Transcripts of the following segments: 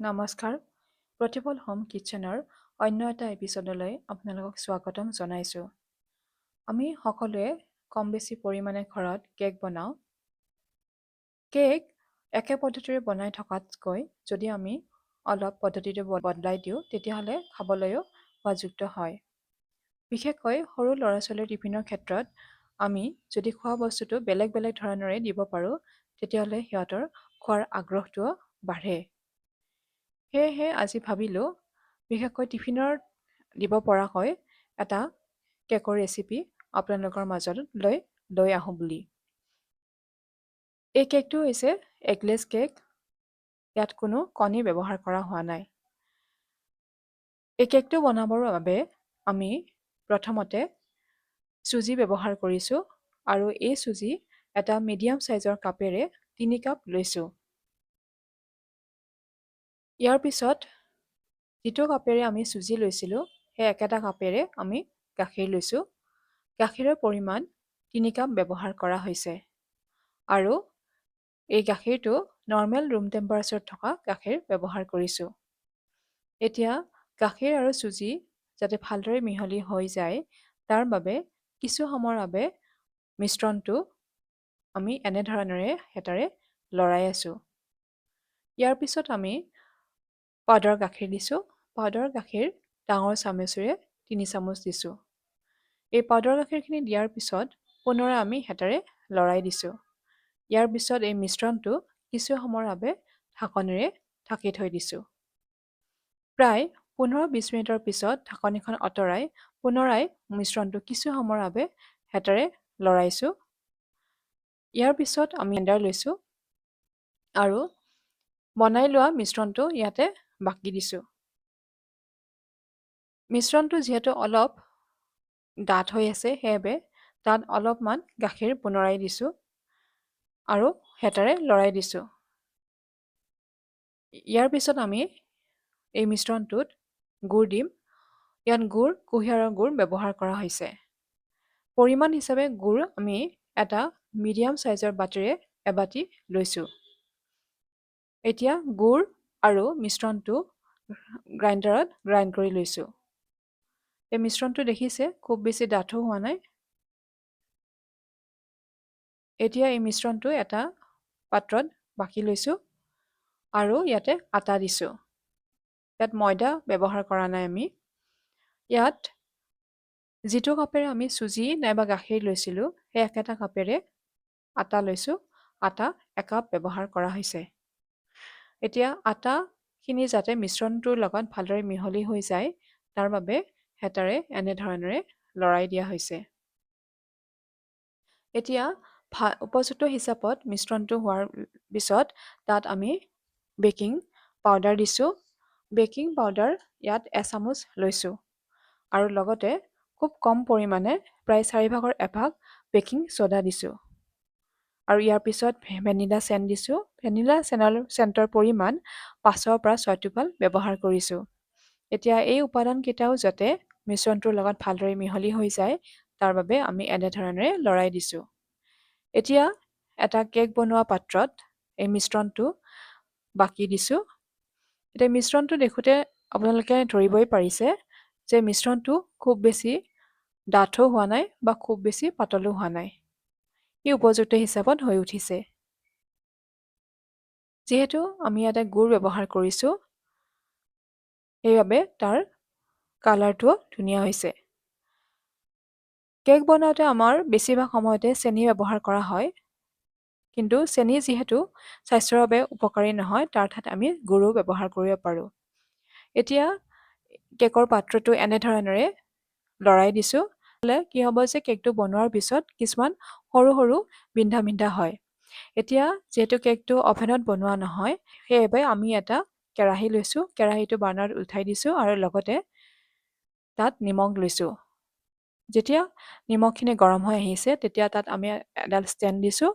নমস্কাৰ প্ৰতিপল হোম কিটচেনৰ অন্য এটা এপিছডলৈ আপোনালোকক স্বাগতম জনাইছোঁ। আমি সকলোৱে কম বেছি পৰিমাণে ঘৰত কেক বনাওঁ। কেক একে পদ্ধতিৰে বনাই থকাতকৈ যদি আমি অলপ পদ্ধতিটো বদলাই দিওঁ তেতিয়াহ'লে খাবলৈও সোৱাদযুক্ত হয়। বিশেষকৈ সৰু ল'ৰা ছোৱালীৰ টিফিনৰ ক্ষেত্ৰত আমি যদি খোৱা বস্তুটো বেলেগ বেলেগ ধৰণেৰে দিব পাৰোঁ তেতিয়াহ'লে সিহঁতৰ খোৱাৰ আগ্ৰহটোও বাঢ়ে। সেয়েহে আজি ভাবিলোঁ বিশেষকৈ টিফিনৰ দিব পৰাকৈ এটা কেকৰ ৰেচিপি আপোনালোকৰ মাজলৈ লৈ আহোঁ বুলি। এই কেকটো হৈছে এগলেছ কেক। ইয়াত কোনো কণী ব্যৱহাৰ কৰা হোৱা নাই। এই কেকটো বনাবৰ বাবে আমি প্ৰথমতে চুজি ব্যৱহাৰ কৰিছোঁ আৰু এই চুজি এটা মিডিয়াম চাইজৰ কাপেৰে 3 কাপ লৈছোঁ। ইয়াৰ পিছত যিটো কাপেৰে আমি চুজি লৈছিলোঁ সেই একেটা কাপেৰে আমি গাখীৰ লৈছোঁ। গাখীৰৰ পৰিমাণ 3 কাপ ব্যৱহাৰ কৰা হৈছে আৰু এই গাখীৰটো নৰ্মেল ৰুম টেম্পাৰেচাৰত থকা গাখীৰ ব্যৱহাৰ কৰিছোঁ। এতিয়া গাখীৰ আৰু চুজি যাতে ভালদৰে মিহলি হৈ যায় তাৰ বাবে কিছু সময়ৰ বাবে মিশ্ৰণটো আমি এনেধৰণেৰে হেতাৰে লৰাই আছোঁ। ইয়াৰ পিছত আমি পাউডাৰ গাখীৰ দিছোঁ। পাউডাৰ গাখীৰ ডাঙৰ চামুচেৰে 3 চামুচ দিছোঁ। এই পাউডাৰ গাখীৰখিনি দিয়াৰ পিছত পুনৰ আমি হেতাৰে লৰাই দিছোঁ। ইয়াৰ পিছত এই মিশ্ৰণটো কিছু সময়ৰ বাবে ঢাকনিৰে ঢাকি থৈ দিছোঁ। প্ৰায় 15-20 মিনিটৰ পিছত ঢাকনিখন আঁতৰাই পুনৰাই মিশ্ৰণটো কিছু সময়ৰ বাবে হেতাৰে লৰাইছোঁ। ইয়াৰ পিছত আমি ব্লেণ্ডাৰ লৈছোঁ আৰু বনাই লোৱা মিশ্ৰণটো ইয়াতে বাকি দিছোঁ। মিশ্ৰণটো যিহেতু অলপ ডাঠ হৈ আছে সেইবাবে তাত অলপমান গাখীৰ পুনৰাই দিছোঁ আৰু হেতাৰে লৰাই দিছোঁ। ইয়াৰ পিছত আমি এই মিশ্ৰণটোত গুড় দিম। ইয়াত গুড় কুঁহিয়াৰৰ গুড় ব্যৱহাৰ কৰা হৈছে। পৰিমাণ হিচাপে গুড় আমি এটা মিডিয়াম চাইজৰ বাটিৰে এবাটি লৈছোঁ। এতিয়া গুড় আৰু মিশ্ৰণটো গ্ৰাইণ্ডাৰত গ্ৰাইণ্ড কৰি লৈছোঁ। এই মিশ্ৰণটো দেখিছে খুব বেছি ডাঠো হোৱা নাই। এতিয়া এই মিশ্ৰণটো এটা পাত্ৰত বাকি লৈছোঁ আৰু ইয়াতে আটা দিছোঁ। ইয়াত ময়দা ব্যৱহাৰ কৰা নাই আমি। ইয়াত যিটো কাপেৰে আমি চুজি নাইবা গাখীৰ লৈছিলোঁ সেই একেটা কাপেৰে আটা লৈছোঁ। আটা 1 কাপ ব্যৱহাৰ কৰা হৈছে। এতিয়া আটাখিনি যাতে মিশ্ৰণটোৰ লগত ভালদৰে মিহলি হৈ যায় তাৰ বাবে হেতাৰে এনেধৰণেৰে লৰাই দিয়া হৈছে। এতিয়া উপযুক্ত হিচাপত মিশ্ৰণটো হোৱাৰ পিছত তাত আমি বেকিং পাউডাৰ দিছোঁ। বেকিং পাউডাৰ ইয়াত 1 চামুচ লৈছোঁ আৰু লগতে খুব কম পৰিমাণে প্ৰায় 4/4 এভাগ বেকিং ছ'ডা দিছোঁ আৰু ইয়াৰ পিছত ভেনিলা চেণ্ট দিছোঁ। ভেনিলা চেণ্টৰ পৰিমাণ 5-ৰ পৰা 6 টোপাল ব্যৱহাৰ কৰিছোঁ। এতিয়া এই উপাদানকেইটাও যাতে মিশ্ৰণটোৰ লগত ভালদৰে মিহলি হৈ যায় তাৰ বাবে আমি এনেধৰণেৰে লৰাই দিছোঁ। এতিয়া এটা কেক বনোৱা পাত্ৰত এই মিশ্ৰণটো বাকি দিছোঁ। এতিয়া মিশ্ৰণটো দেখোঁতে আপোনালোকে ধৰিবই পাৰিছে যে মিশ্ৰণটো খুব বেছি ডাঠো হোৱা নাই বা খুব বেছি পাতলো হোৱা নাই। ই উপযুক্ত হিচাপত হৈ উঠিছে। যিহেতু আমি ইয়াতে গুড় ব্যৱহাৰ কৰিছোঁ সেইবাবে তাৰ কালাৰটোও ধুনীয়া হৈছে। কেক বনাওঁতে আমাৰ বেছিভাগ সময়তে চেনি ব্যৱহাৰ কৰা হয়, কিন্তু চেনি যিহেতু স্বাস্থ্যৰ বাবে উপকাৰী নহয় তাৰ ঠাইত আমি গুড়ো ব্যৱহাৰ কৰিব পাৰোঁ। এতিয়া কেকৰ পাত্ৰটো এনেধৰণেৰে লৰাই দিছোঁ। কি হ'ব যে কেকটো বনোৱাৰ পিছত কিছুমান সৰু সৰু বিন্ধা বিন্ধা হয়। এতিয়া যিহেতু কেকটো অভেনত বনোৱা নহয় সেইবাবে আমি এটা কেৰাহী লৈছোঁ। কেৰাহীটো বাৰ্ণাৰত উঠাই দিছোঁ আৰু লগতে তাত নিমখ লৈছোঁ। যেতিয়া নিমখখিনি গৰম হৈ আহিছে তেতিয়া তাত আমি এডাল ষ্টেণ্ড দিছোঁ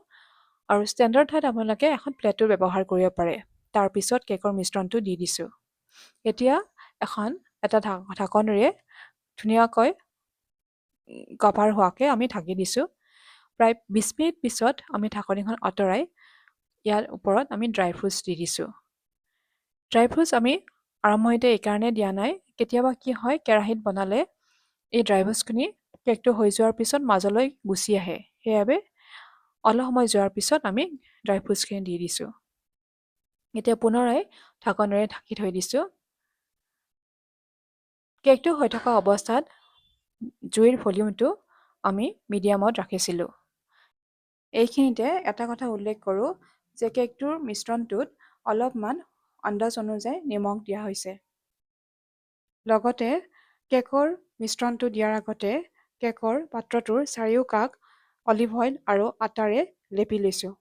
আৰু ষ্টেণ্ডৰ ঠাইত আপোনালোকে এখন প্লেটো ব্যৱহাৰ কৰিব পাৰে। তাৰপিছত কেকৰ মিশ্ৰণটো দি দিছোঁ। এতিয়া এটা ঢাকনিৰে ধুনীয়াকৈ কভাৰ হোৱাকৈ আমি ঢাকি দিছোঁ। প্ৰায় 20 মিনিট পিছত আমি ঢাকনিখন আঁতৰাই ইয়াৰ ওপৰত আমি ড্ৰাই ফ্ৰুটছ দি দিছোঁ। ড্ৰাই ফ্ৰুটছ আমি আৰম্ভণিতে এইকাৰণে দিয়া নাই, কেতিয়াবা কি হয় কেৰাহীত বনালে এই ড্ৰাই ফ্ৰুটছখিনি কেকটো হৈ যোৱাৰ পিছত মাজলৈ গুচি আহে, সেইবাবে অলপ সময় যোৱাৰ পিছত আমি ড্ৰাই ফ্ৰুটছখিনি দি দিছোঁ। এতিয়া পুনৰাই ঢাকনেৰে ঢাকি থৈ দিছোঁ। কেকটো হৈ থকা অৱস্থাত জুইৰ ভলিউমটো আমি মিডিয়ামত ৰাখিছিলোঁ। এইখিনিতে এটা কথা উল্লেখ কৰোঁ যে কেকটোৰ মিশ্ৰণটোত অলপমান আন্দাজ অনুযায়ী নিমখ দিয়া হৈছে। লগতে কেকৰ মিশ্ৰণটো দিয়াৰ আগতে কেকৰ পাত্ৰটোৰ চাৰিওকাষ অলিভ অইল আৰু আটাৰে লেপি লৈছোঁ।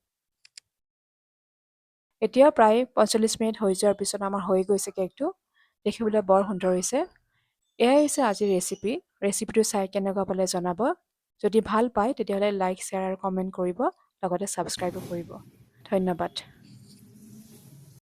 এতিয়া প্ৰায় ৪৫ মিনিট হৈ যোৱাৰ পিছত আমাৰ হৈ গৈছে কেকটো। দেখিবলৈ বৰ সুন্দৰ হৈছে। এয়াই হৈছে আজিৰ ৰেচিপি। ৰেচিপিটো চাই কেনেকুৱা পালে জনাব। যদি ভাল পায় তেতিয়াহ'লে লাইক, শ্বেয়াৰ আৰু কমেণ্ট কৰিব, লগতে ছাবস্ক্ৰাইবো কৰিব। ধন্যবাদ।